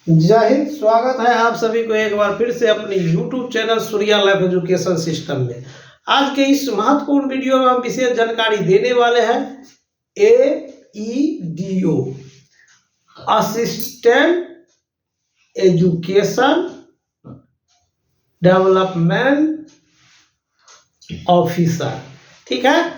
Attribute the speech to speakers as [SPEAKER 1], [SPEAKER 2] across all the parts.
[SPEAKER 1] जय हिंद। स्वागत है आप सभी को एक बार फिर से अपनी YouTube channel Surya life education system में। आज के इस महत्वपूर्ण वीडियो में हम विशेष जानकारी देने वाले हैं AEDO assistant education development officer. ठीक है,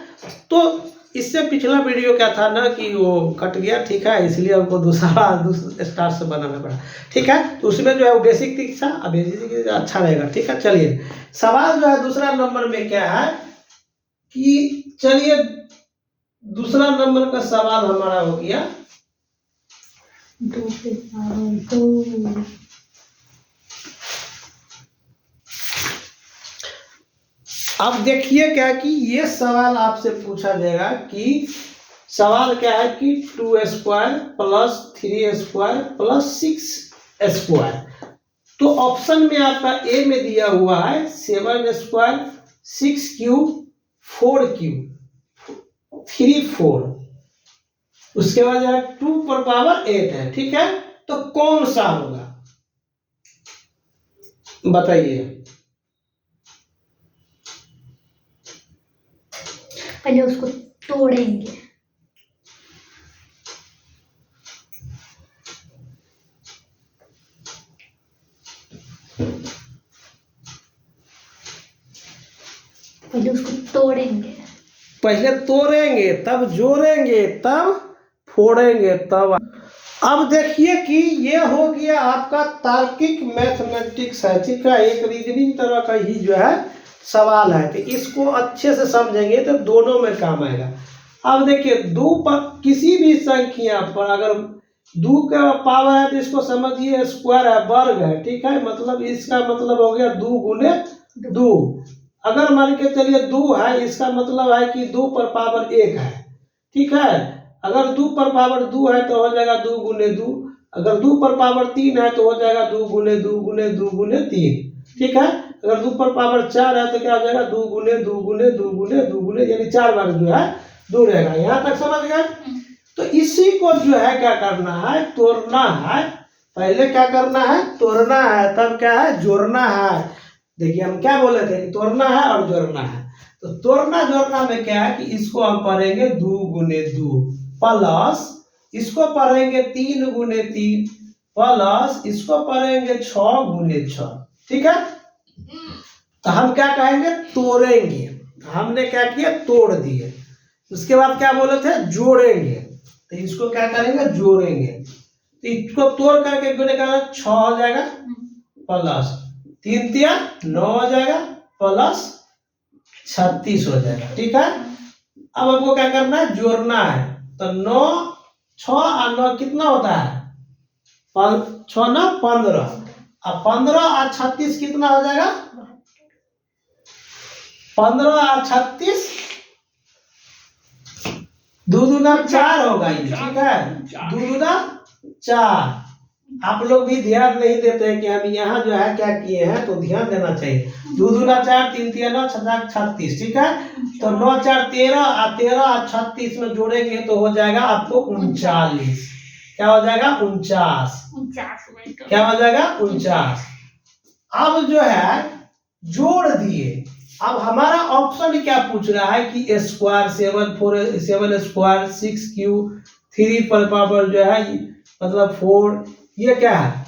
[SPEAKER 1] तो इससे पिछला वीडियो क्या था ना कि वो कट गया। ठीक है, इसलिए हमको दूसरा स्टार्ट से बनाना पड़ा। ठीक है, तो उसमें जो है वो बेसिक था, अब बेसिक अच्छा रहेगा। ठीक है, चलिए सवाल जो है दूसरा नंबर में क्या है कि चलिए दूसरा नंबर का सवाल हमारा हो गया
[SPEAKER 2] 2 के पावर 2।
[SPEAKER 1] अब देखिए क्या कि ये सवाल आपसे पूछा जाएगा कि सवाल क्या है कि 2² प्लस 3² प्लस 6² तो ऑप्शन में आपका ए में दिया हुआ है 7² 6³ 4³ 3 4। उसके बाद जो है 2 पर पावर 8 है। ठीक है, तो कौन सा होगा बताइए।
[SPEAKER 2] पहले उसको तोड़ेंगे। पहले उसको तोड़ेंगे,
[SPEAKER 1] पहले तोड़ेंगे, तब जोड़ेंगे, तब फोड़ेंगे, तब। अब देखिए कि ये हो गया आपका तार्किक मैथमेटिक्स है। ठीक है, एक रीजनिंग तरह का ही जो है सवाल है, तो इसको अच्छे से समझेंगे तो दोनों में काम आएगा। अब देखिए 2 पर किसी भी संख्या पर अगर 2 का पावर है तो इसको समझिए स्क्वायर है, वर्ग है। ठीक है, मतलब इसका मतलब हो गया 2 गुने 2। अगर मान के चलिए 2 है, इसका मतलब है कि 2 पर पावर 1 है। ठीक है, अगर 2 पर पावर 2 है तो हो जाएगा 2 गुने 2। अगर 2 पर पावर 3 है तो हो जाएगा 2 गुने 2 गुने 2 गुने 3। ठीक है, अगर 2 पर पावर 4 है तो क्या हो जाएगा 2 गुने 2 गुने 2 गुने 2 गुने, यानी 4 बार जो है 2 रहेगा। यहाँ तक समझ गए। तो इसी को जो है क्या करना है, तोड़ना है। पहले क्या करना है, तोड़ना है, तब क्या है, जोड़ना है। देखिए हम क्या बोले थे कि तोड़ना है और जोड़ना है। तो तोड़ना जोड़ना में क्या है कि इसको हम पढ़ेंगे 2 गुने 2 प्लस इसको पढ़ेंगे 3 गुने 3 प्लस इसको पढ़ेंगे 6 गुने 6। ठीक है, तो हम क्या कहेंगे, तोड़ेंगे। हमने क्या किया, तोड़ दिए। उसके बाद क्या बोले थे, जोड़ेंगे। तो इसको क्या करेंगे, जोड़ेंगे। तो इसको तोड़ करके गुने करेंगे 6 हो जाएगा प्लस 3 तिया 9 हो जाएगा प्लस 36 हो जाएगा। ठीक है, अब हमको क्या करना है, जोड़ना है। तो 9 6 और 9 कितना होता है, 6 9 15। अब 15 और 36 कितना हो जाएगा, 15 और 36 2 दूना 4 होगा ये। ठीक है, 2 दूना 4। आप लोग भी ध्यान नहीं देते हैं कि हम यहाँ जो है क्या किए हैं, तो ध्यान देना चाहिए। 2 दूना 4 3 3 9 6 36। ठीक है, तो 9 4 13 और 13 और 36 में जोड़ेंगे तो हो जाएगा आपको 39। क्या हो जाएगा, 49। क्या हो जाएगा, 49। अब जो है जोड़ दिए। अब हमारा ऑप्शन क्या पूछ रहा है कि स्क्वायर 7 6³ 3 पर पावर जो है मतलब 4, ये क्या है।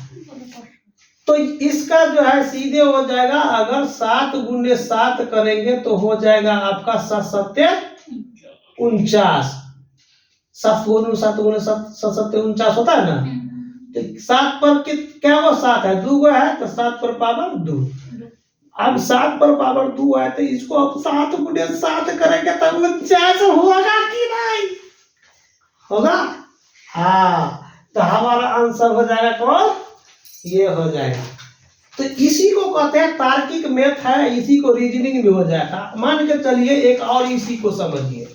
[SPEAKER 1] तो इसका जो है सीधे हो जाएगा, अगर 7 गुने 7 करेंगे तो हो जाएगा आपका 7 7 49। 7 गुने 7 गुने 7 7 49 होता है ना। तो 7 पर क्या वो 7 है, 2 गो है तो 7 पर पावर 2। अब 7 पर पावर 2 है तो इसको अब 7 गुने 7 करेंगे तब 49 होगा कि नहीं होगा। हाँ, तो हमारा आंसर हो जाएगा कौन, ये हो जाएगा। तो इसी को कहते हैं तार्किक मैथ है, इसी को रीजनिंग भी हो जाएगा। मान के चलिए एक और इसी को समझिए।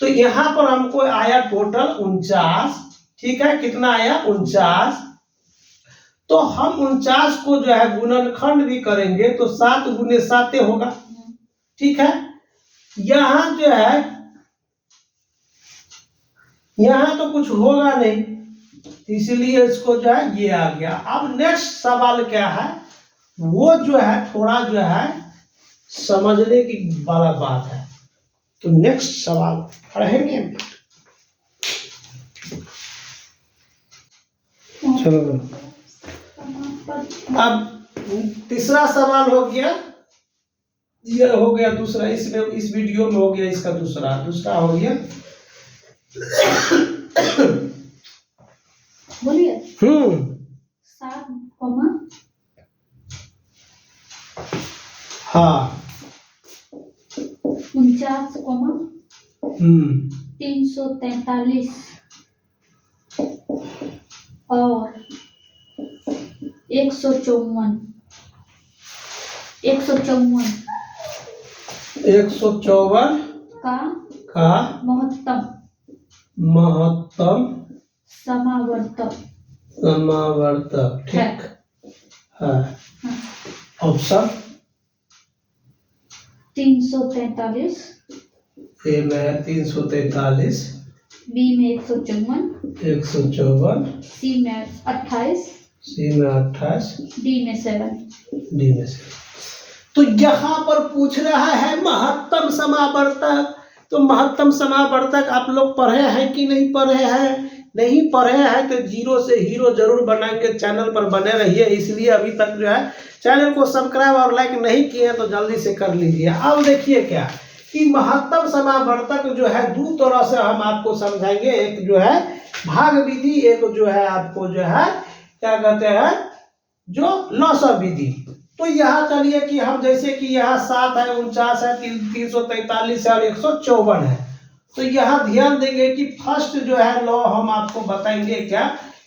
[SPEAKER 1] तो यहाँ पर हमको आया टोटल 49। ठीक है, कितना आया 49। तो हम 49 को जो है गुणनखंड भी करेंगे तो 7 गुने 7 होगा। ठीक है, यहाँ जो है यहाँ तो कुछ होगा नहीं, इसलिए इसको जो है ये आ गया। अब नेक्स्ट सवाल क्या है, वो जो है थोड़ा जो है समझने की वाला बात है। तो नेक्स्ट सवाल पढ़ेंगे। चलो अब तीसरा सवाल हो गया, ये हो गया दूसरा, इसमें इस वीडियो में हो गया इसका दूसरा हो गया।
[SPEAKER 2] बोलिए 7,
[SPEAKER 1] हाँ
[SPEAKER 2] 49, 343 और 154
[SPEAKER 1] 154 का
[SPEAKER 2] महत्तम समावर्तक
[SPEAKER 1] ठीक है। ऑप्शन
[SPEAKER 2] 343,
[SPEAKER 1] ए में 343,
[SPEAKER 2] बी में 154, सी में 28,
[SPEAKER 1] सी में 28,
[SPEAKER 2] डी में 7।
[SPEAKER 1] डी में 7। तो यहाँ पर पूछ रहा है महत्तम समावर्तक। तो महत्तम समावर्तक आप लोग पढ़े हैं कि नहीं पढ़े हैं? नहीं पढ़े हैं तो जीरो से हीरो जरूर बनाएंगे। चैनल पर बने रहिए, इसलिए अभी तक जो है चैनल को सब्सक्राइब और लाइक नहीं किए तो जल्दी से कर लीजिए। अब देखिए क्या कि महत्तम समावर्तक जो है दो तरह से हम आपको समझाएंगे। एक जो है भाग विधि, एक जो है आपको जो है क्या कहते हैं जो लॉसव विधि। तो यहाँ चलिए कि हम जैसे कि यहाँ 7 है, 49 है, 343 है और 154 है। तो यहाँ ध्यान देंगे कि फर्स्ट जो है लॉ हम आपको बताएंगे क्या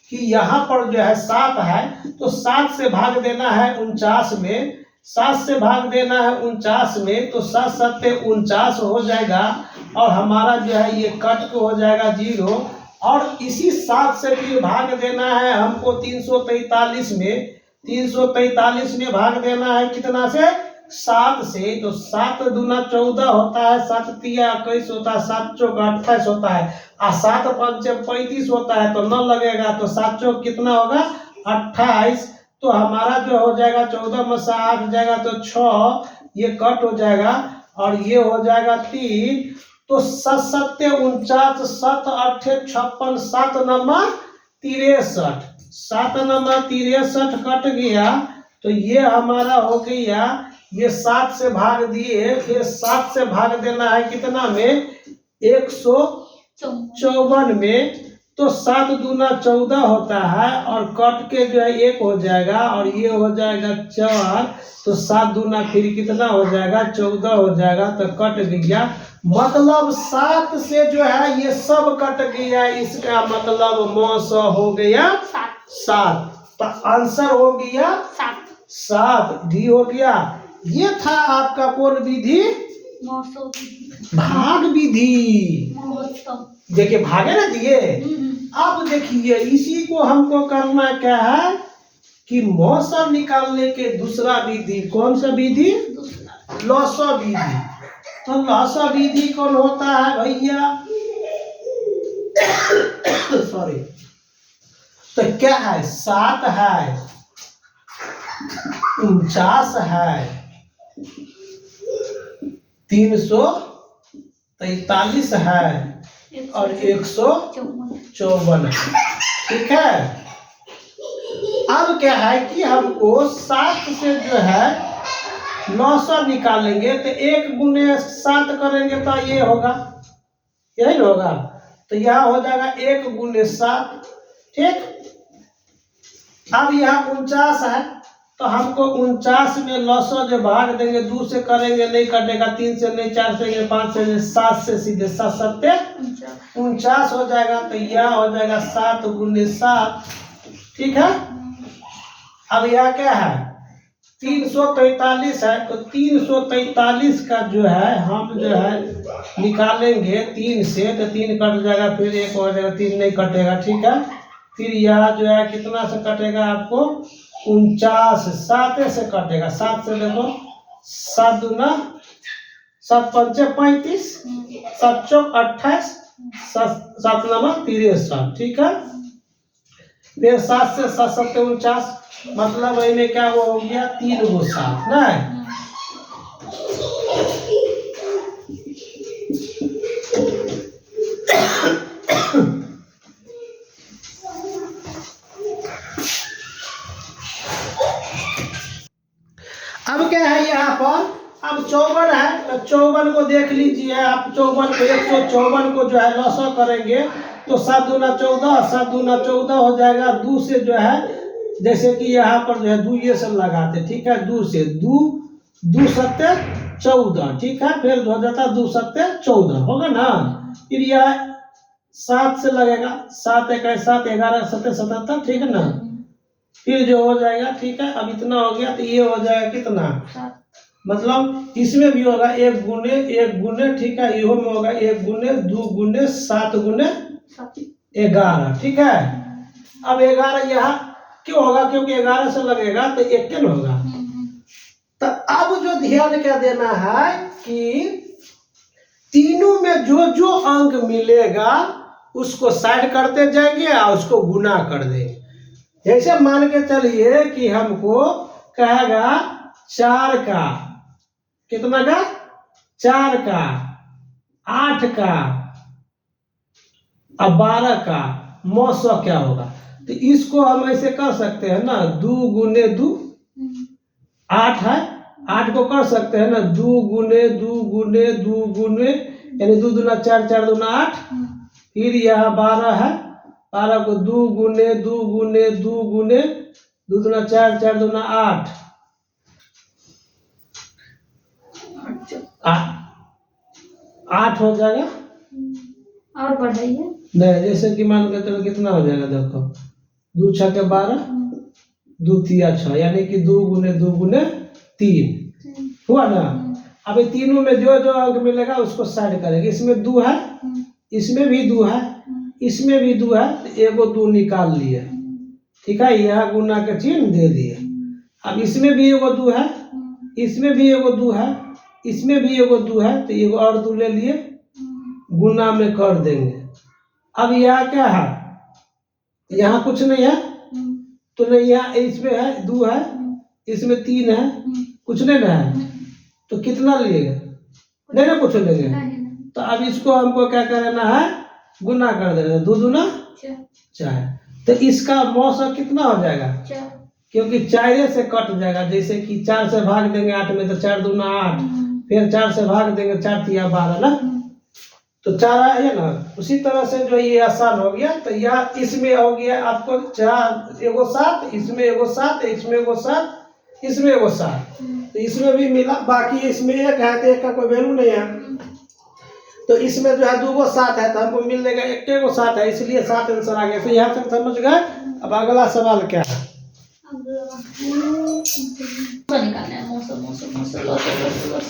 [SPEAKER 1] कि यहाँ पर जो है 7 है तो 7 से भाग देना है 49 में, 7 से भाग देना है 49 में, तो 7 7 49 हो जाएगा और हमारा जो है ये कट हो जाएगा 0। और इसी 7 से फिर भाग देना है हमको 343 में, 343 में भाग देना है कितना से 7 से। तो 7 दूना 14 होता है, 7 तिया 21 होता है, 7 चौक 28 होता है और 7 पंचे 35 होता है। तो 9 लगेगा तो 7 चौक कितना होगा 28। तो हमारा जो हो जाएगा 14 में से 8 जाएगा तो 6, ये कट हो जाएगा और ये हो जाएगा 3। तो 7 7 49, 7 8 56, 7 नंबर 63, 7 नंबर 63 कट गया। तो ये हमारा हो गया, ये 7 से भाग दिए, फिर 7 से भाग देना है कितना में 154 में। तो 7 दूना 14 होता है और कट के जो है 1 हो जाएगा और ये हो जाएगा 4। तो 7 दूना फिर कितना हो जाएगा 14 हो जाएगा, तो कट गया। मतलब 7 से जो है ये सब कट गया, इसका मतलब मौसा हो गया 7। तो आंसर हो गया 7, डी हो गया। ये था आपका कौन विधि? भाग विधि। देखिए भागे ना दिए। अब देखिए इसी को हमको करना क्या है कि मौसम निकालने के दूसरा विधि। कौन सा विधि? लॉसव विधि। तो लॉसव विधि कौन होता है भैया? सॉरी, तो क्या है 7 है, 49 है, 343 है और 154 है। ठीक है। अब क्या है कि हमको 7 से जो है 900 निकालेंगे तो 1 गुने 7 करेंगे तो ये होगा, यही ना होगा। तो यहाँ हो जाएगा 1 गुने 7। ठीक। अब यहाँ 49 है तो हमको 49 में 900 जो भाग देंगे 2 से करेंगे नहीं कटेगा, 3 से नहीं, 4 से नहीं, 5 से नहीं, 7 से सीधे 7 7 49 हो जाएगा। तो यह हो जाएगा 7 गुने 7। ठीक है। अब यह क्या है 343 है तो 343 का जो है हम जो है निकालेंगे 3 से, तो 3 कट जाएगा, फिर 1 हो जाएगा, 3 नहीं कटेगा। ठीक है। फिर यह जो है कितना से कटेगा आपको 49, 7 से कटेगा। 7 से देखो 7 दूना 7 पंचे 35, 7 चौक 28, 7 नंबर 63। ठीक है। फिर 7 से 7 7 49, मतलब इनमें क्या वो हो गया 3 गो 7 ना। अब क्या है यहाँ पर, अब 54 है तो 54 को देख लीजिए आप। 54 को 154 को जो है लॉसो करेंगे तो 7 दूना 14, 7 दूना 14 हो जाएगा। 2 से जो है, जैसे कि यहाँ पर जो है 2 ये सब लगाते, ठीक है। 2 से 2 2 सत्ते 14, ठीक है। फिर हो जाता 2 सत्ते 14 होगा ना। फिर यह 7 से लगेगा, 7 1 7, 11 सत्ते 77, ठीक है ना। फिर जो हो जाएगा, ठीक है। अब इतना हो गया तो ये हो जाएगा कितना, मतलब इसमें भी होगा 1 गुने 1 गुने, ठीक है। इहो में होगा 1 गुने 2 गुने 7 गुने 11, ठीक है। अब 11 यहाँ क्यों होगा, क्योंकि 11 से लगेगा तो 1 के होगा। तो अब जो ध्यान क्या देना है कि तीनों में जो जो अंक मिलेगा उसको साइड करते जाएंगे और उसको गुना कर देंगे। जैसे मान के चलिए कि हमको कहेगा 4 का, कितना का, 4 का, 8 का और 12 का मौसम क्या होगा। तो इसको हम ऐसे कर सकते हैं ना, 2 गुने 2 8 है, 8 को कर सकते हैं ना 2 गुने 2 गुने 2 गुने, यानी 2 दूना 4, 4 दूना 8। फिर यहाँ 12 है, 12 को 2 गुने 2 गुने 2 गुने 2 दूना 4, 4 दूना 8, 8 हो जाएगा।
[SPEAKER 2] और बढ़ाइए।
[SPEAKER 1] नहीं, जैसे कि मान के चलो कितना हो जाएगा, देखो 2 6 के 12, 2 3 6, यानी कि 2 गुने 2 गुने 3 हुआ ना। अब ये तीनों में जो जो अंक मिलेगा उसको साइड करेंगे। इसमें 2 है, इसमें भी 2 है, इसमें भी 2 है, तो एगो 2 निकाल लिए, ठीक है। यहाँ गुना के चिन्ह दे दिए। अब इसमें भी एगो 2 है, इसमें भी एगो 2 है, इसमें भी एगो 2 है, तो एगो और 2 ले लिए, गुना में कर देंगे। अब यहाँ क्या है, यहाँ कुछ नहीं है तो नहीं, यहाँ इसमें है 2 है, इसमें 3 है, कुछ नहीं ना है, तो कितना लेंगे, नहीं ना कुछ लेंगे। तो अब इसको हमको क्या करना है, गुना कर देना, 2 दूना 4। तो इसका मौसम कितना हो जाएगा, क्योंकि 4 से कट जाएगा। जैसे कि 4 से भाग देंगे 8 में तो 4 दूना 8, फिर 4 से भाग देंगे 4 3 12 ना, तो 4 है ना। उसी तरह से जो ये आसान हो गया। तो यह इसमें हो गया आपको 4 एगो 7, इसमें एगो 7, इसमें एगो 7, इसमें एगो 7, तो इसमें भी मिला। बाकी इसमें 1 है तो 1 का कोई वैल्यू नहीं है, तो इसमें जो है 2 गो 7 है तो हमको मिल जाएगा 1 गो 7 है, इसलिए 7 आंसर आ गया। तो यहाँ तक समझ गए। अब अगला सवाल क्या है,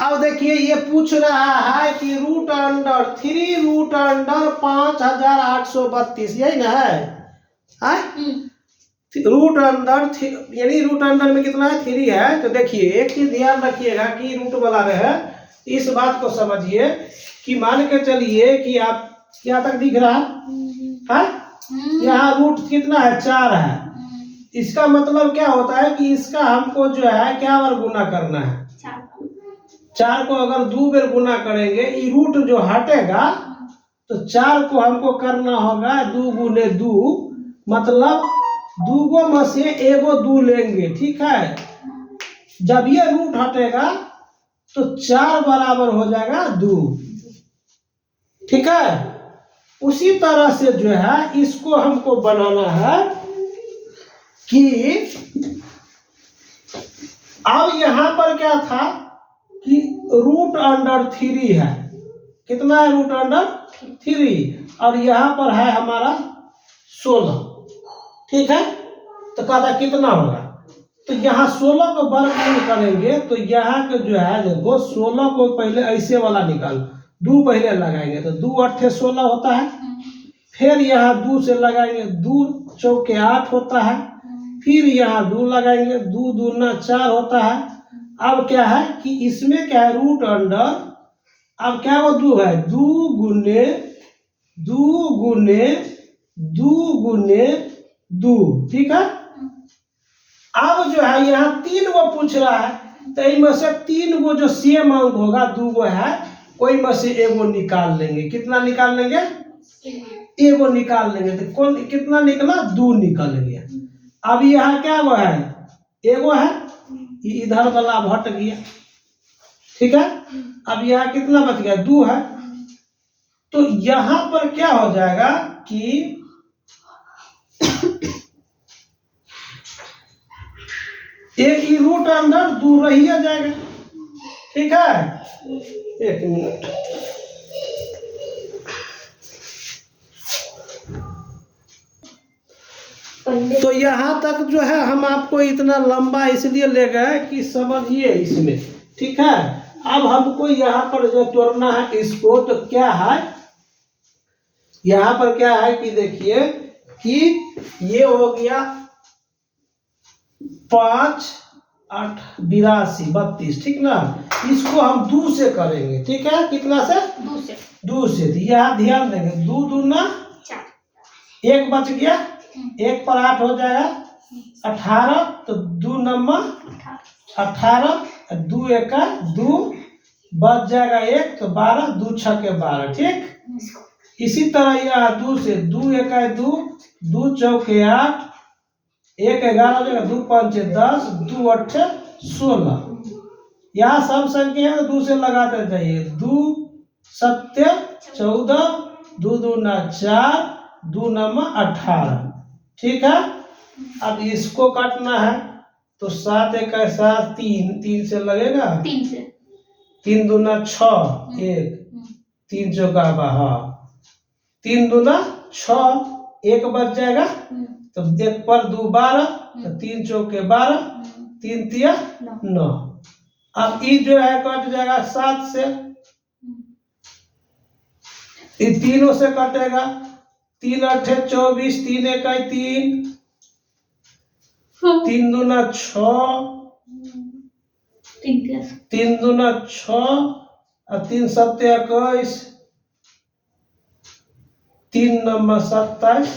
[SPEAKER 1] अब देखिए ये पूछ रहा है कि रूट अंडर 5832, यही ना है, रूट अंडर यानी रूट अंडर में कितना है 3 है। तो देखिए एक चीज ध्यान रखिएगा कि रूट वाला रहे, इस बात को समझिए कि मान के चलिए कि आप यहाँ तक दिख रहा है, यहाँ रूट कितना है 4 है। इसका मतलब क्या होता है कि इसका हमको जो है क्या बार गुना करना है, 4 को अगर 2 बार गुना करेंगे, ये रूट जो हटेगा तो 4 को हमको करना होगा 2 गुने 2, मतलब 2 गो में से एगो 2 लेंगे, ठीक है। जब ये रूट हटेगा तो 4 बराबर हो जाएगा 2, ठीक है। उसी तरह से जो है इसको हमको बनाना है कि अब यहाँ पर क्या था कि रूट अंडर 3 है, कितना है रूट अंडर 3, और यहाँ पर है हमारा 16, ठीक है। तो कहता कितना होगा, तो यहाँ 16 को वर्गमूल करेंगे तो यहाँ के जो है देखो 16 को पहले ऐसे वाला निकाल, 2 पहले लगाएंगे तो 2 8 16 होता है, फिर यहाँ 2 से लगाएंगे 2 चौके 8 होता है, फिर यहाँ 2 लगाएंगे 2 दूना 4 होता है। अब क्या है कि इसमें क्या है रूट अंडर, अब क्या वो 2 है, 2 गुने 2 गुने 2 गुने 2, ठीक है। अब जो है यहाँ 3 गो पूछ रहा है, तो इनमें से 3 गो जो सेम अंक होगा 2 गो है, कोई में से एगो निकाल लेंगे। कितना निकाल लेंगे? एगो निकाल लेंगे। तो कौन कितना निकला? 2 निकल गया। अब यहाँ क्या वो है? एगो है, इधर वाला अब हट गया, ठीक है। अब यहाँ कितना बच गया? 2 है। तो यहाँ पर क्या हो जाएगा कि एक ही रूट अंदर 2 रही जाएगा, ठीक है। 1 मिनट, तो यहाँ तक जो है हम आपको इतना लंबा इसलिए ले गए कि समझिए इसमें, ठीक है। अब हमको यहाँ पर जो तोड़ना है इसको, तो क्या है यहाँ पर? क्या है कि देखिए कि ये हो गया 5 8 82 32, ठीक ना। इसको हम 2 से करेंगे, ठीक है। कितना से? 2 से। तो यहाँ ध्यान देंगे, 2 दूना 4, 1 बच गया, 1 पर 8 हो जाएगा 18, तो 2 नंबर 18, 2 1 2 बच जाएगा 1, तो 12, 2 6 के 12, ठीक। इसी तरह यह 2 से 2 1 2 2 4 8, 1 11 हो जाएगा, 2 5 10, 2 8 16। यहाँ सब संख्या है, 2 से लगाते जाइए। 2 7 14, 2 2 4, 2 नंबर 18, ठीक है। अब इसको काटना है, तो 7 1 7 3, 3 से लगेगा, 3 से 3 दूना 6, 1 3 चौका 3 दूना 6, 1 बच जाएगा, तो 1 पर 2 12, तो 3 चौके 12, 3 तिया 9। अब ये जो है कट जाएगा 7 से, ये तीनों से कटेगा, 3 8 24, 3 1 3, 3 दूना 6, 3 दूना 6 और 3 7 21, 3 नंबर 27,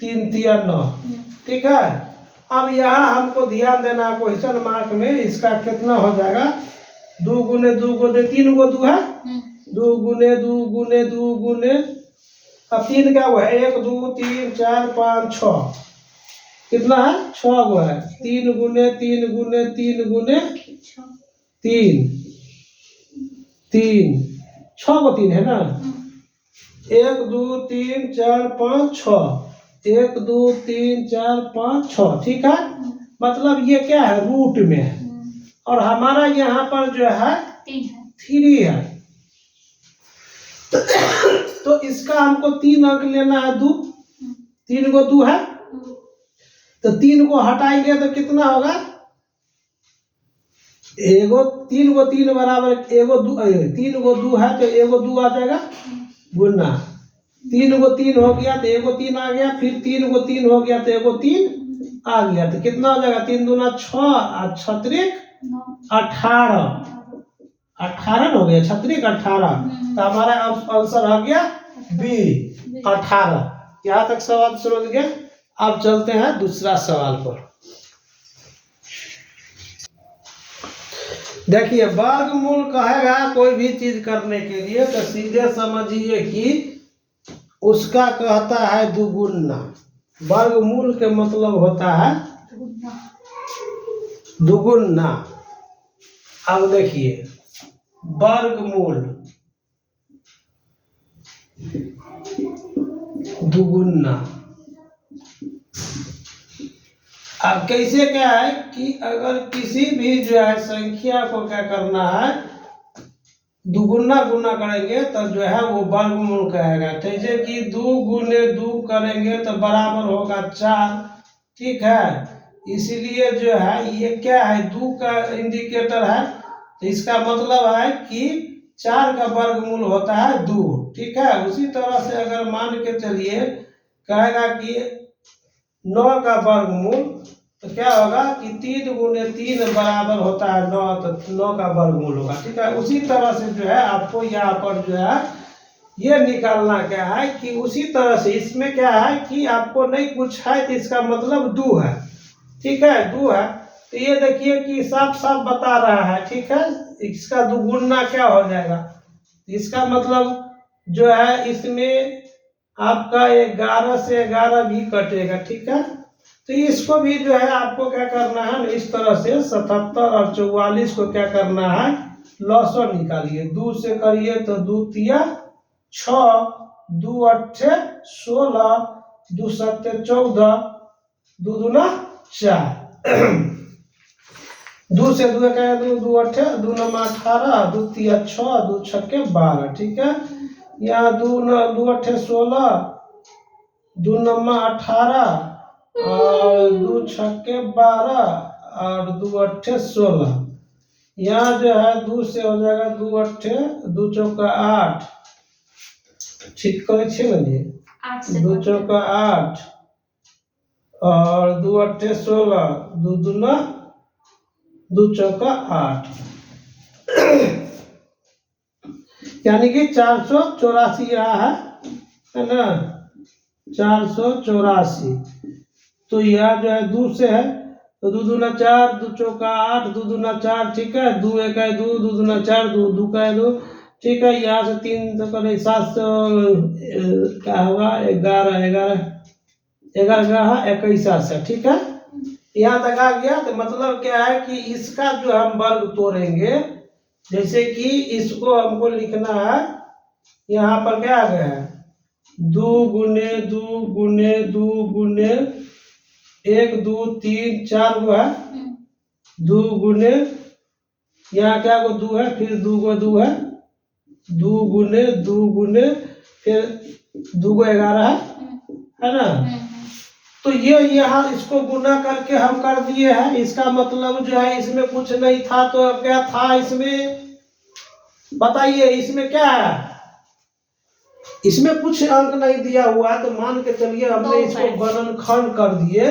[SPEAKER 1] 3 तिया 9, ठीक है। अब यहाँ हमको ध्यान देना है क्वेश्चन मार्क में, इसका कितना हो जाएगा? 2 गुने 2 गुने 3 गो 2 है, 2 गुने 2 गुने 2 गुने, अब 3 क्या हुआ है? 1 2 3 4 5 6, कितना है? 6 गो है। 3 गुने 3 गुने 3 गुने 3 3, 6 गो 3 है ना। 1 2 3 4 5 6, 1 2 3 4 5 6, ठीक है। मतलब ये क्या है? रूट में है, और हमारा यहाँ पर जो है 3 है। तो इसका हमको 3 अंक लेना है। 2 3 गो 2 है, तो 3 को हटाएंगे तो कितना होगा? 3 गो 3 बराबर 3 गो 2 है, तो 1 गो 2 आ जाएगा गुना, 3 गो 3 हो गया तो 1 गो 3 आ गया, फिर 3 गो 3 हो गया तो 1 गो 3 आ गया, तो कितना हो जाएगा? 3 दूना 6 और 6 3 18, 18 हो गया, 6 3 18। तो हमारा आंसर आ गया बी 18। यहाँ तक सवाल समझ गए। अब चलते हैं दूसरा सवाल पर। देखिए, वर्गमूल कहेगा कोई भी चीज करने के लिए, तो सीधे समझिए कि उसका कहता है दुगुना। वर्गमूल के मतलब होता है दुगुना। अब देखिए, वर्गमूल दुगुना। अब कैसे क्या है कि अगर किसी भी जो है संख्या को क्या करना है, दुगुना गुना करेंगे तो जो है वो वर्गमूल कहेगा। जैसे कि 2 गुने 2 करेंगे तो बराबर होगा 4, ठीक है। इसलिए जो है ये क्या है? 2 का इंडिकेटर है, तो इसका मतलब है कि 4 का वर्गमूल होता है 2, ठीक है। उसी तरह से अगर मान के चलिए कहेगा कि 9 का वर्गमूल, तो क्या होगा कि 3 गुने 3 बराबर होता है 9, तो 9 का वर्गमूल होगा, ठीक है। उसी तरह से जो है आपको यहाँ पर जो है ये निकालना क्या है कि उसी तरह से इसमें क्या है कि आपको नहीं कुछ है तो इसका मतलब दो है, ठीक है, दो है। तो ये देखिए कि साफ साफ बता रहा है, ठीक है, इसका दुगुना क्या हो जाएगा, इसका मतलब जो है इसमें आपका 11 से 11 भी कटेगा, ठीक है। तो इसको भी जो है आपको क्या करना है, इस तरह से 77 और 44 को क्या करना है, लॉसर निकालिए। 2 से करिए तो 2 तिया 6, 2 अट्ठे 16, 2 सत्ते 14, 2 दूना 4। 2 से 2 का 2, 2 अट्ठे 2 नमा 18, 2 तिया 6, 2 छक्के 12, ठीक है। यहाँ 2 अट्ठे 16, 2 नमा 18 और 2 छक्के 12 और 2 अट्ठे 16। यहाँ जो है 2 से हो जाएगा 2 अट्ठे 2 चौका 8, ठीक करे छे ना जी, 2 चौका 8 और 2 अट्ठे 16, 2 दूना 2 चौका 8, यानी कि 484 यहाँ है ना, 484। तो यह जो है 2 से है तो 2 दूना 4, 2 चौका 8, 2 दूना 4, ठीक है, 2 एक है 2, 2 दूना 4, 2 2 का है 2, ठीक है। यहाँ से 3 तो करे 7, क्या होगा 11 11 11 21 से, ठीक है। यहाँ तक आ गया। तो मतलब क्या है कि इसका जो हम वर्ग तोड़ेंगे, जैसे कि इसको हमको लिखना है, यहाँ पर क्या आ गया है 2 गुने 2 गुने 2 गुने 1 2 3 4 गो है, 2 गुने यहाँ क्या गो 2 है, फिर 2 गो 2 है, 2 गुने 2 गुने फिर 2 गो 11 है ना। तो ये यहाँ इसको गुना करके हम कर दिए हैं। इसका मतलब जो है इसमें कुछ नहीं था तो क्या था इसमें, बताइए इसमें क्या है, इसमें कुछ अंक नहीं दिया हुआ है। तो मान के चलिए हमने इसको गणनखंड कर दिए,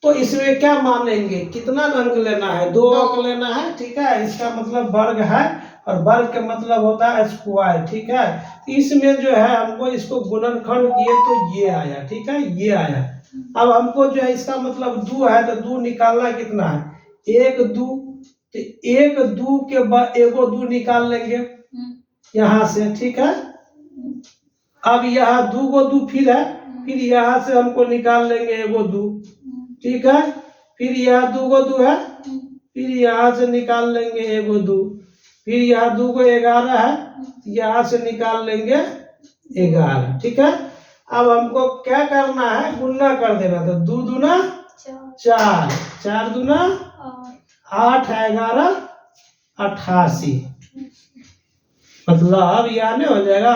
[SPEAKER 1] तो इसमें क्या मानेंगे, कितना अंक लेना है, 2 अंक लेना है, ठीक है। इसका मतलब वर्ग है और वर्ग का मतलब होता है स्क्वायर, ठीक है। इसमें जो है हमको इसको गुणनखंड किए तो ये आया, ठीक है, ये आया। अब हमको जो है इसका मतलब 2 है तो 2 निकालना कितना है, 1 2, तो 1 2 के बाद एगो 2 निकाल लेंगे यहाँ से, ठीक है। अब यहाँ 2 गो 2 फिर है, फिर यहाँ से हमको निकाल लेंगे एगो 2, ठीक है। फिर यहाँ 2 गो 2 है, फिर यहाँ से निकाल लेंगे एगो 2, फिर यहाँ 2 गो 11 है, यहाँ से निकाल लेंगे 11, ठीक है। अब हमको क्या करना है, गुणा कर देना। तो 2 दूना 4, 4 दूना 8, 11 88, मतलब यहाँ नहीं हो जाएगा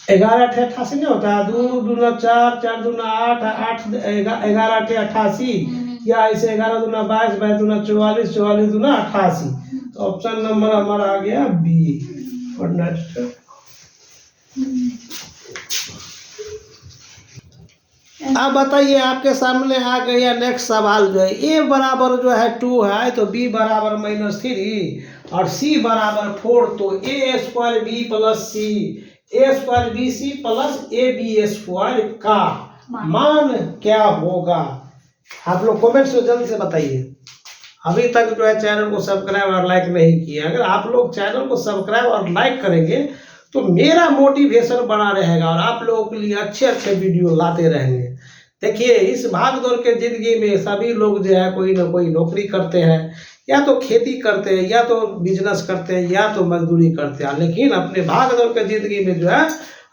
[SPEAKER 1] 11 8 88 नहीं होता है, 2 दूना 4, 4 दूना 8, 8 11 8 88, या ऐसे 11 दूना 22, 22 दूना 44, 44 दूना 88। तो ऑप्शन नंबर हमारा आ गया बी। और नेक्स्ट अब बताइए, आपके सामने आ गया नेक्स्ट सवाल जो है, ए बराबर जो है 2 है तो बी बराबर -3 और सी बराबर 4, तो a square b plus c, a square b c plus a b square का मान क्या होगा। आप लोग कमेंट्स में जल्दी से बताइए। अभी तक जो है चैनल को सब्सक्राइब और लाइक नहीं किया, अगर आप लोग चैनल को सब्सक्राइब और लाइक करेंगे तो मेरा मोटिवेशन बना रहेगा और आप लोगों के लिए अच्छे अच्छे वीडियो लाते रहेंगे। देखिए, इस भाग दौड़ के जिंदगी में सभी लोग जो है कोई ना कोई नौकरी करते हैं, या तो खेती करते हैं, या तो बिजनेस करते हैं, या तो मजदूरी करते हैं, लेकिन अपने भाग दौड़ के जिंदगी में जो है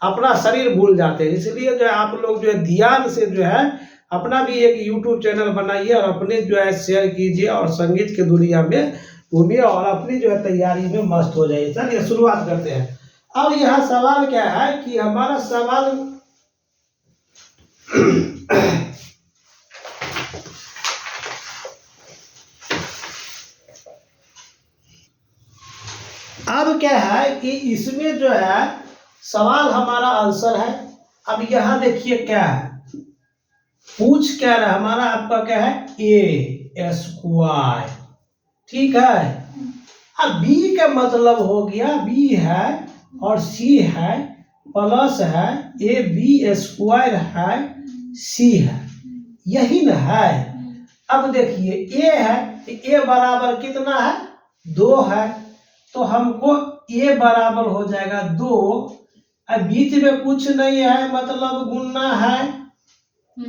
[SPEAKER 1] अपना शरीर भूल जाते हैं। इसलिए जो है आप लोग जो है ध्यान से जो है अपना भी एक यूट्यूब चैनल बनाइए और अपने जो है शेयर कीजिए और संगीत के दुनिया में घूमिए और अपनी जो है तैयारी में मस्त हो जाइए। चलिए शुरुआत करते हैं। अब यहाँ सवाल क्या है कि हमारा सवाल अब क्या है कि इसमें जो है सवाल हमारा आंसर है। अब यहाँ देखिए क्या है, पूछ क्या रहा हमारा, आपका क्या है ए स्क्वायर, ठीक है। अब बी का मतलब हो गया बी है और सी है प्लस है ए बी स्क्वायर है सी है, यही ना है। अब देखिए ए है तो ए बराबर कितना है 2 है, तो हमको ए बराबर हो जाएगा 2। अब बीच में कुछ नहीं है मतलब गुना है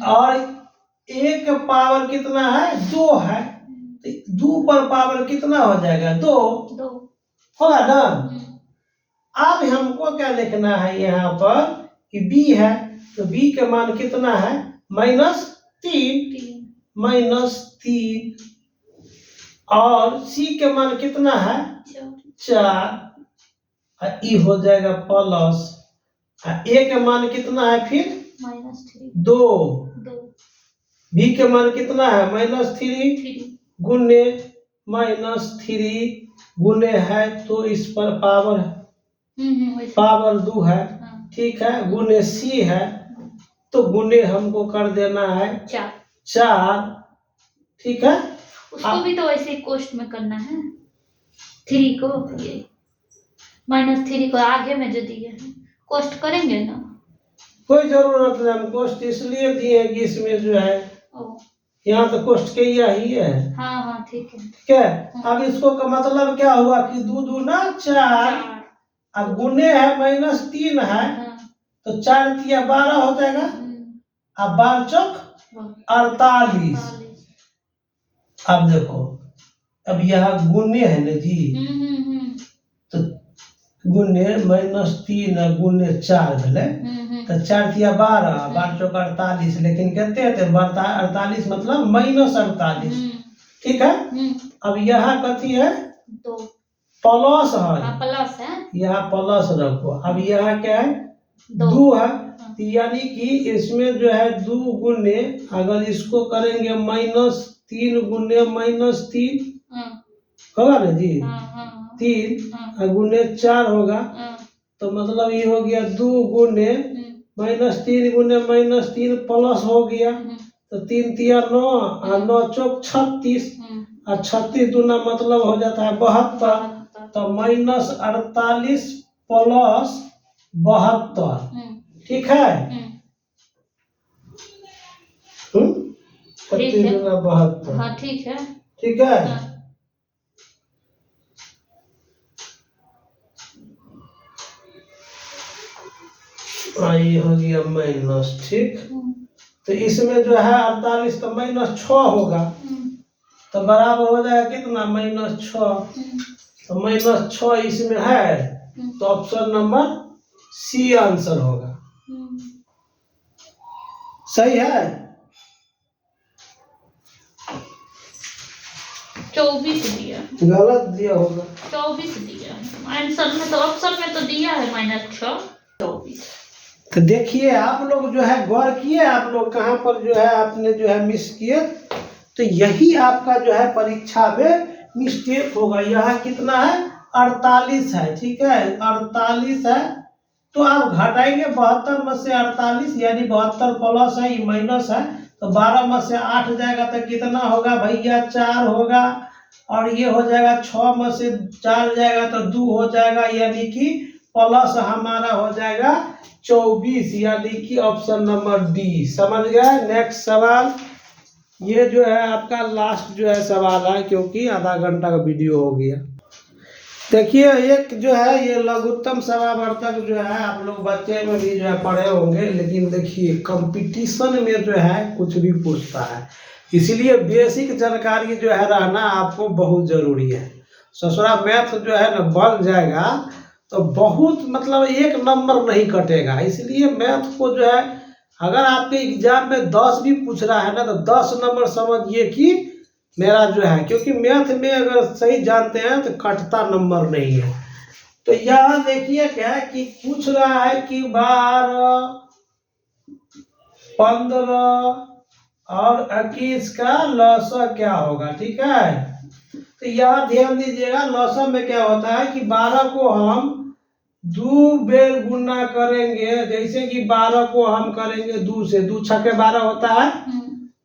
[SPEAKER 1] और ए का पावर कितना है 2 है, तो 2 पर पावर कितना हो जाएगा 2 होगा ना। अब हमको क्या लिखना है यहाँ पर कि b है तो b का मान कितना है -3 और c का मान कितना है 4 और ई हो जाएगा प्लस, a का मान कितना है फिर -2, b का मान कितना है -3 गुने -3 गुने है तो इस पर पावर 2 है, ठीक है, गुने सी है तो गुने हमको कर देना है 4, ठीक है।
[SPEAKER 2] उसको भी तो वैसे ही कोष्ट में करना है 3 को, ये -3 को आगे में जो दिए हैं कोष्ट करेंगे ना,
[SPEAKER 1] कोई जरूरत नहीं, हम कोष्ट इसलिए दिए हैं कि इसमें जो है यहाँ तो कोष्ट के ही है।
[SPEAKER 2] हाँ ठीक है,
[SPEAKER 1] ठीक है। अब इसको का मतलब क्या हुआ कि 2 दूना 4, अब गुने है -3 है तो 4 तिया 12 हो जाएगा, अब 12 चौक 48। अब देखो अब यहाँ गुने है ना जी, तो गुने -3 गुने 4 भेले तो 4 तिया 12, 12 चौक 48, लेकिन कहते हैं 48 मतलब -48, ठीक है। अब यहाँ कथी है प्लस है, यहाँ प्लस रखो। अब यहाँ क्या है 2 है, तो यानी कि इसमें जो है 2 गुने अगर इसको करेंगे -3 गुने -3 होगा ना जी, 3 गुने 4 होगा, तो मतलब ये हो गया 2 गुने -3 गुने -3 प्लस हो गया, तो 3 तिया 9 और 9 चौक 36 और 36 दूना मतलब हो जाता है 72, तो -48 प्लस 72, ठीक है। 32 दूना 72,
[SPEAKER 2] हाँ ठीक है,
[SPEAKER 1] ठीक है। ये हो गया माइनस, ठीक। तो इसमें जो है 48 तो -6 होगा, तो बराबर हो जाएगा कितना -6, तो -6 इसमें है, तो ऑप्शन नंबर सी आंसर होगा। सही है।
[SPEAKER 2] 24 दिया,
[SPEAKER 1] गलत दिया होगा,
[SPEAKER 2] 24 दिया आंसर में, तो ऑप्शन में तो दिया है -6 24।
[SPEAKER 1] तो देखिए आप लोग जो है गौर किए, आप लोग कहाँ पर जो है आपने जो है मिस किए, तो यही आपका जो है परीक्षा में मिस्टेक होगा। यहाँ कितना है 48 है, ठीक है, 48 है, तो आप घटाएंगे 72 में से 48, यानी 72 प्लस है, ये माइनस है, तो 12 में से 8 जाएगा तो कितना होगा भैया 4 होगा, और ये हो जाएगा 6 में से 4 जाएगा तो 2 हो जाएगा, यानी कि प्लस हमारा हो जाएगा 24, यानी कि ऑप्शन नंबर डी। समझ गए। नेक्स्ट सवाल, ये जो है आपका लास्ट जो है सवाल है, क्योंकि आधा घंटा का वीडियो हो गया। देखिए एक जो है ये लघुत्तम समावर्तक जो है आप लोग बच्चे में भी जो है पढ़े होंगे, लेकिन देखिए कंपटीशन में जो है कुछ भी पूछता है, इसलिए बेसिक जानकारी जो है रहना आपको बहुत जरूरी है। ससुरा मैथ जो है ना बन जाएगा तो बहुत मतलब 1 नंबर नहीं कटेगा, इसलिए मैथ को जो है अगर आपके एग्जाम में 10 भी पूछ रहा है ना तो 10 नंबर समझिए कि मेरा जो है, क्योंकि मैथ में अगर सही जानते हैं तो कटता नंबर नहीं है। तो यहाँ देखिए क्या है कि पूछ रहा है कि 12, 15 और 21 का लौसा क्या होगा, ठीक है। तो यहाँ ध्यान दीजिएगा, लौसा में क्या होता है कि 12 को हम 2 बेर गुना करेंगे, जैसे कि 12 को हम करेंगे 2 से, 2 छक्के 12 होता है,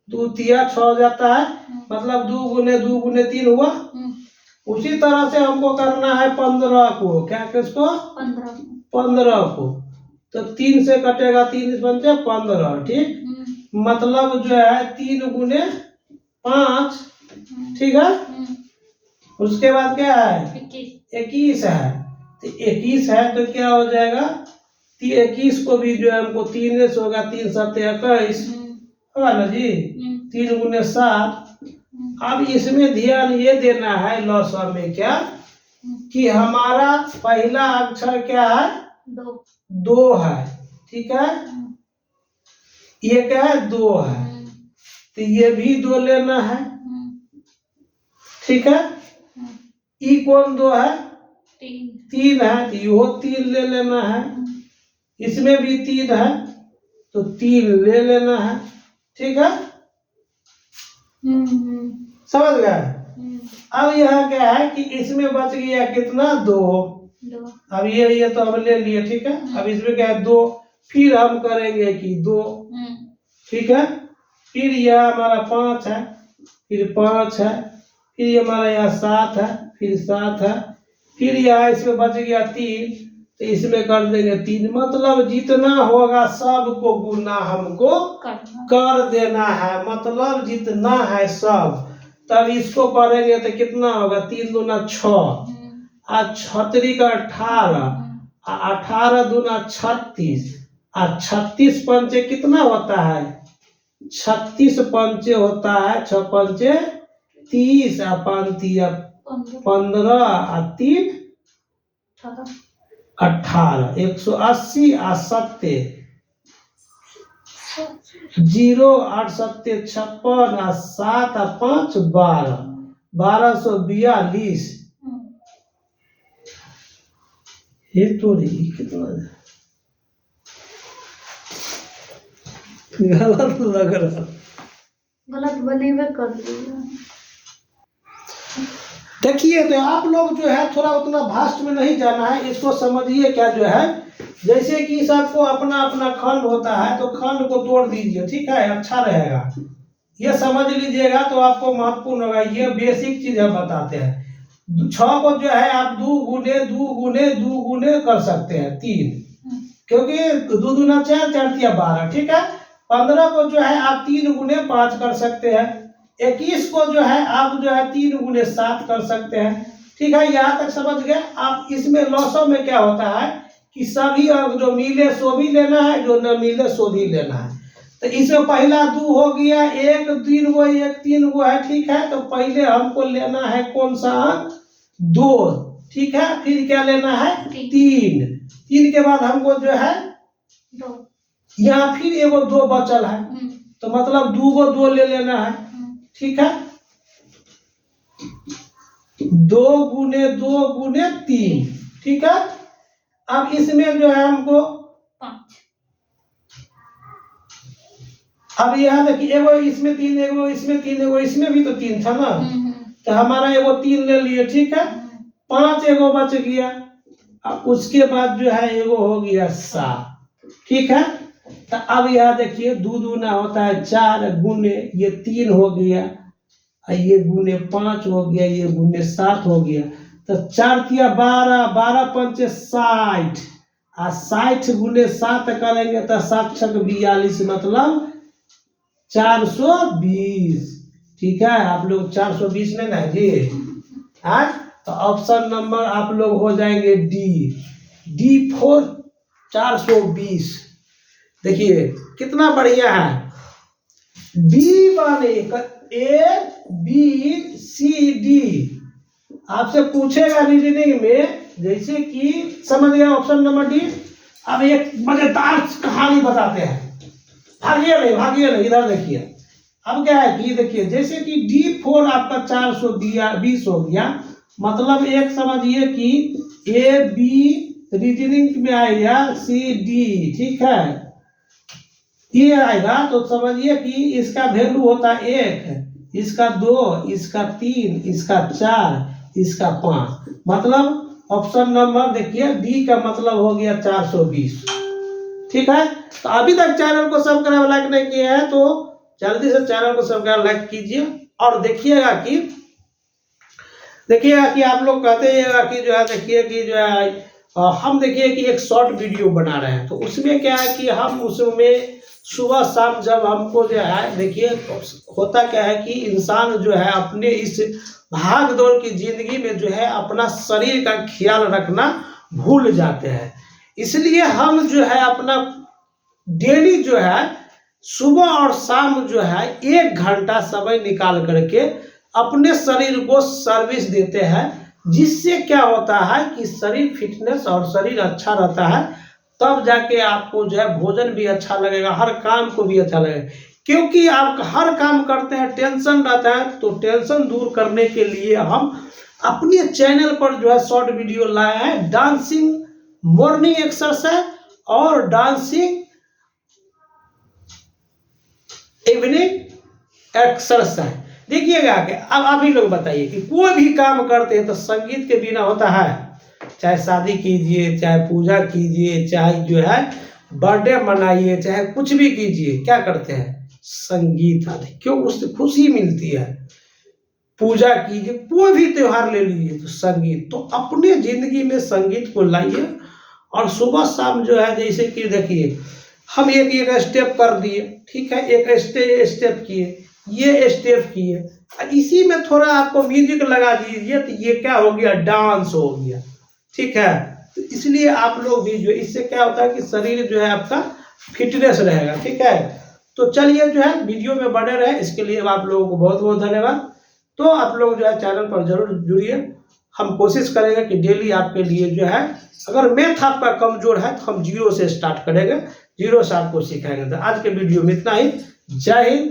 [SPEAKER 1] 2 तिया 6 हो जाता है, मतलब 2 गुने 3 हुआ, उसी तरह से हमको करना है 15 को, क्या किसको,
[SPEAKER 2] 15।
[SPEAKER 1] 15 को। तो 3 से कटेगा, 3 पंचे 15, ठीक। मतलब जो है 3 गुने 5, ठीक है। उसके बाद क्या है, 21 है। तो 21 है तो क्या हो जाएगा, 21 को भी जो है हमको 3 से होगा, 3 7 21 होगा ना जी, 3 गुने 7। अब इसमें ध्यान ये देना है लॉसा में क्या, कि हमारा पहला अक्षर क्या है, 2 है, ठीक है। ये क्या है, 2 है, तो ये भी 2 लेना है, ठीक है। ई कौन 2 है, 3 है, तो यो 3 ले लेना है। इसमें भी 3 है तो 3 ले लेना है, ठीक है। समझ गए। अब यह क्या है कि इसमें बच गया कितना, 2। अब ये तो हम ले लिए, ठीक है। अब इसमें क्या है, 2, फिर हम करेंगे कि 2, ठीक है। फिर यह हमारा 5 है, फिर 5 है, फिर ये हमारा यहाँ 7 है, फिर 7 है, फिर यहाँ इसमें बच गया 3, तो इसमें कर देंगे 3। मतलब जितना होगा सबको गुना हमको कर देना है, मतलब जितना है सब। तब इसको करेंगे तो कितना होगा, 3 दूना 6, और 6 का 18, 18 दूना 36, और 36 पंचे कितना होता है, 36 पंचे होता है, 6 पंचे 30, और 15, और 3 18, 180, और 70, 0, 8 7 56, और 7 और 5 12, 1242। ये तो नहीं, कितना गलत लग रहा,
[SPEAKER 2] गलत बनेबे कर दिया।
[SPEAKER 1] देखिए, तो आप लोग जो है थोड़ा उतना भास्ट में नहीं जाना है, इसको समझिए क्या जो है, जैसे कि सबको अपना अपना खंड होता है तो खंड को तोड़ दीजिए, ठीक है, अच्छा रहेगा। ये समझ लीजिएगा तो आपको महत्वपूर्ण होगा। ये बेसिक चीज हम बताते हैं। 6 को जो है आप 2 गुने 2 गुने 2 गुने कर सकते हैं, 3, क्योंकि 2 दूना 4, 4 तिया 12, ठीक है। 15 को जो है आप 3 गुने 5 कर सकते हैं। 21 को जो है आप जो है 3 गुने 7 कर सकते हैं, ठीक है। यहाँ तक समझ गए आप। इसमें लॉसों में क्या होता है कि सभी अंक जो मिले सो भी लेना है, जो न मिले सो भी लेना है। तो इसमें पहला 2 हो गया, 1 3 गो 1 3 गो है, ठीक है। तो पहले हमको लेना है कौन सा अंक, 2, ठीक है। फिर क्या लेना है, 3। 3 के बाद हमको जो है
[SPEAKER 2] 2,
[SPEAKER 1] यहाँ फिर एगो 2 बचल है, तो मतलब 2 गो 2 ले लेना है, ठीक है। 2 गुने 2 गुने 3, ठीक है। अब इसमें जो है हमको
[SPEAKER 2] 5,
[SPEAKER 1] अब यहाँ देखिए, एगो इसमें 3, एगो इसमें 3, एगो इसमें भी तो 3 था ना, तो हमारा एगो 3 ले लिए, ठीक है। 5 एगो बच गया। अब उसके बाद जो है एगो हो गया 7, ठीक है। तो अब यहाँ देखिए 2 दूना होता है 4 गुने ये 3 हो गया, ये गुने 5 हो गया, ये गुने 7 हो गया। तो 4 तिया 12, 12 पंचे 60, और 60 गुने 7 करेंगे तो 7 छक 42, मतलब 420, ठीक है। आप लोग 420 लेना है जी, आज तो ऑप्शन नंबर आप लोग हो जाएंगे D 4 420। देखिए कितना बढ़िया है। डी बने ABCD आपसे पूछेगा रीजनिंग में, जैसे कि समझ गया ऑप्शन नंबर D। अब एक मजेदार कहानी बताते हैं, भागिए नहीं, इधर देखिए। अब क्या है कि देखिए, जैसे कि D4 आपका 420 हो गया, मतलब एक समझिए कि AB रीजनिंग में आएगा CD, ठीक है। ये आएगा तो समझिए कि इसका वैल्यू होता है 1, इसका 2, इसका 3, इसका 4, इसका 5, मतलब ऑप्शन नंबर देखिए डी का मतलब हो गया 420, ठीक है। तो अभी तक चैनल को सब्सक्राइब लाइक नहीं किया है तो जल्दी से चैनल को सब्सक्राइब लाइक कीजिए। और देखिएगा कि देखिएगा कि आप लोग कहते हैं कि जो है देखिए कि जो है हम देखिए कि एक शॉर्ट वीडियो बना रहे हैं, तो उसमें क्या है कि हम उसमें सुबह शाम जब हमको जो है देखिए होता क्या है कि इंसान जो है अपने इस भाग दौड़ की जिंदगी में जो है अपना शरीर का ख्याल रखना भूल जाते हैं। इसलिए हम जो है अपना डेली जो है सुबह और शाम जो है 1 घंटा समय निकाल करके अपने शरीर को सर्विस देते हैं, जिससे क्या होता है कि शरीर फिटनेस और शरीर अच्छा रहता है। तब जाके आपको जो है भोजन भी अच्छा लगेगा, हर काम को भी अच्छा लगेगा। क्योंकि आप हर काम करते हैं टेंशन रहता है, तो टेंशन दूर करने के लिए हम अपने चैनल पर जो है शॉर्ट वीडियो लाए हैं, डांसिंग मॉर्निंग एक्सरसाइज और डांसिंग इवनिंग एक्सरसाइज। देखिएगा कि अब आप ही लोग बताइए कि कोई भी काम करते हैं तो संगीत के बिना होता है? चाहे शादी कीजिए, चाहे पूजा कीजिए, चाहे जो है बर्थडे मनाइए, चाहे कुछ भी कीजिए, क्या करते हैं? संगीत आदि। क्यों? उससे खुशी मिलती है। पूजा कीजिए, कोई भी त्योहार ले लीजिए तो संगीत। तो अपने जिंदगी में संगीत को लाइए और सुबह शाम जो है जैसे कि देखिए हम एक स्टेप कर दिए, ठीक है, एक स्टेप किए, ये स्टेप किए, इसी में थोड़ा आपको म्यूजिक लगा दीजिए तो ये क्या हो गया? डांस हो गया, ठीक है। तो इसलिए आप लोग भी जो इससे क्या होता है कि शरीर जो है आपका फिटनेस रहेगा, ठीक है। तो चलिए जो है वीडियो में बने रहे, इसके लिए आप लोगों को बहुत बहुत धन्यवाद। तो आप लोग जो है चैनल पर जरूर जुड़िए। हम कोशिश करेंगे कि डेली आपके लिए जो है, अगर मैथ आपका कमजोर है तो हम 0 से स्टार्ट करेंगे, 0 से आपको सिखाएंगे। तो आज के वीडियो में इतना ही। जय हिंद,